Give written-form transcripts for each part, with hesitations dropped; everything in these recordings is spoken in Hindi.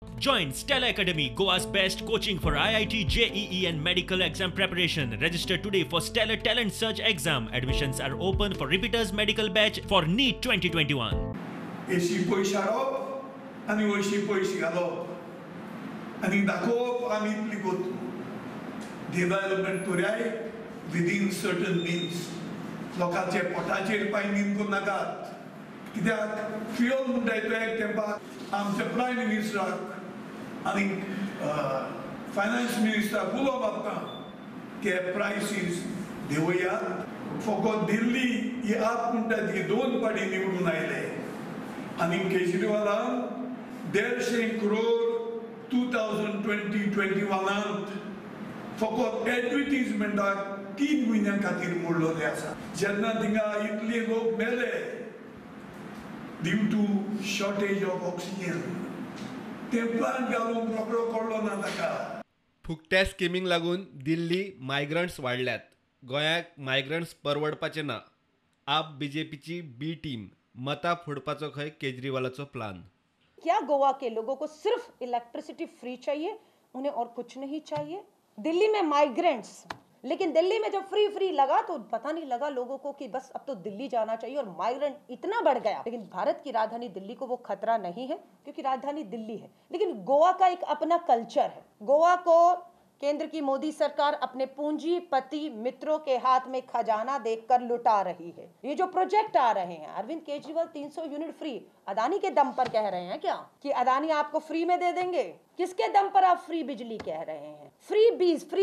Join Stella Academy, Goa's best coaching for IIT, JEE and medical exam preparation. Register today for Stellar Talent Search exam. Admissions are open for repeaters medical batch for NEET 2021. एशी पयशे हाडप आनी वयशी पयशे घालप आनी दाखोवप आमी इतली गोतू डेव्हलपमेंट करूयाय विदीन सर्टन मिन्स लोकांचे पोटाचेर पांय नीन करून नाकात कित्याक फ्युअल म्हणटा तो एक तेंपाक आमच्या प्रायम मिनिस्टराक आनी फायनान्स मिनिस्टराक उलो मारता के प्रायसीस देंवयात फकत दिल्ली ही आप म्हणटा ती 2 पाटी निवडून आयले आनी केजरीवालान 150 करोड 2020-21 फकत एडवर्टिजमेंटाक 3 म्हयन्यां खातीर मोडलेले आसा जेन्ना थिंगा इतले लोक मेले due to shortage of oxygen ते प्लांट घालून रोखडो कोडलो ना ताका फुकट्या स्किमींक लागून दिल्ली मायग्रंट्स वाडल्यात. गोंयाक मायग्रंट्स परवडपाचे ना. आप बीजेपीची बी टीम मता फोडपाचो खंय केजरीवालाचो प्लान. क्या गोवा के लोगों को सिर्फ इलेक्ट्रिसिटी फ्री चाहिए, उन्हें और कुछ नहीं चाहिए? दिल्ली में माइग्रेंट्स, लेकिन दिल्ली में जब फ्री लगा तो पता नहीं लगा लोगों को कि बस अब तो दिल्ली जाना चाहिए और माइग्रेंट इतना बढ़ गया. लेकिन भारत की राजधानी दिल्ली को वो खतरा नहीं है क्योंकि राजधानी दिल्ली है. लेकिन गोवा का एक अपना कल्चर है. गोवा को केंद्र की मोदी सरकार अपने पूंजीपति मित्रों के हाथ में खजाना देकर लुटा रही है. ये जो प्रोजेक्ट आ रहे हैं, अरविंद केजरीवाल 300 यूनिट फ्री अदानी के दम पर कह रहे हैं क्या कि अदानी आपको फ्री में दे देंगे? किसके दम पर आप फ्री बिजली कह रहे हैं? फ्री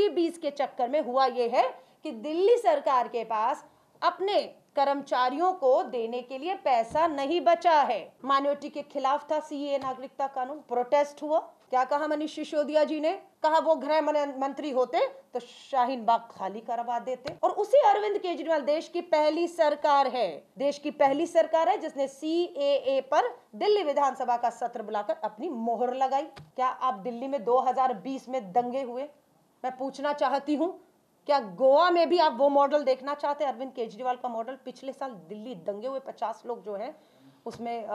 बीज के चक्कर में हुआ ये है कि दिल्ली सरकार के पास अपने कर्मचारियों को देने के लिए पैसा नहीं बचा है. माइनॉरिटी के खिलाफ था सीए नागरिकता कानून, प्रोटेस्ट हुआ. क्या कहा मनीष सिसोदिया जी ने? कहा वो गृह मंत्री होते तो शाहीन बाग खाली करवा देते. और उसी अरविंद केजरीवाल देश की पहली सरकार है जिसने सीएए पर दिल्ली विधानसभा का सत्र बुलाकर अपनी मोहर लगाई. क्या आप दिल्ली में 2020 में दंगे हुए? मैं पूछना चाहती हूँ, क्या गोवा में भी आप वो मॉडल देखना चाहते हैं? अरविंद केजरीवाल का मॉडल. पिछले साल दिल्ली दंगे हुए, 50 लोग जो हैं उसमें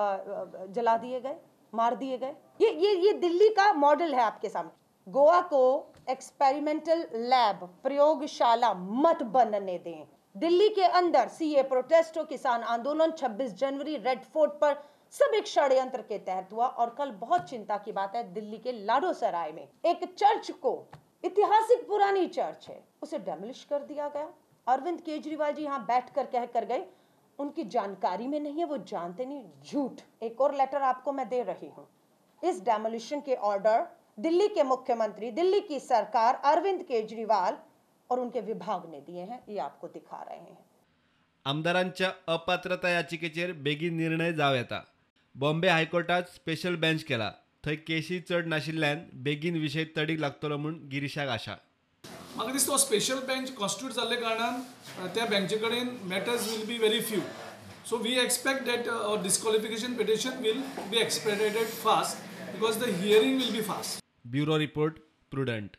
जला दिए गए, मार दिए गए. ये दिल्ली का मॉडल है आपके सामने. गोवा को एक्सपेरिमेंटल लैब, प्रयोगशाला मत बनने दें. दिल्ली के अंदर सीए प्रोटेस्टो, किसान आंदोलन, 26 जनवरी रेड फोर्ट पर सब एक षड्यंत्र के तहत हुआ. और कल बहुत चिंता की बात है, दिल्ली के लाडोसराय में एक चर्च को, ऐतिहासिक पुरानी चर्च है, उसे डेमोलिश कर दिया गया. अरविंद केजरीवाल जी यहाँ बैठ कर कह कर गए उनकी जानकारी में नहीं है, वो जानते नहीं. झूठ. एक और लेटर आपको मैं दे रही हूँ. इस डेमोलिशन के ऑर्डर दिल्ली के मुख्यमंत्री, दिल्ली की सरकार, अरविंद केजरीवाल और उनके विभाग ने दिए हैं. ये आपको दिखा रहे हैं. आमदारांच्या अपात्रता याचिकेचेर बेगीन निर्णय जाव येता. बॉम्बे हायकोर्टात स्पेशल बेंच केला. थंय केसी चड नाशिल्ल्यान बेगीन विशय तडीक लागतलो म्हूण गिरीशाक आशा. म्हाका दिसता स्पेशल बेंच कॉन्स्टिट्यूट जाल्ले कारणान त्या बेंचे कडेन matters will be very few. So we expect that disqualification petition will be expedited fast because the hearing will be fast. Bureau report, prudent.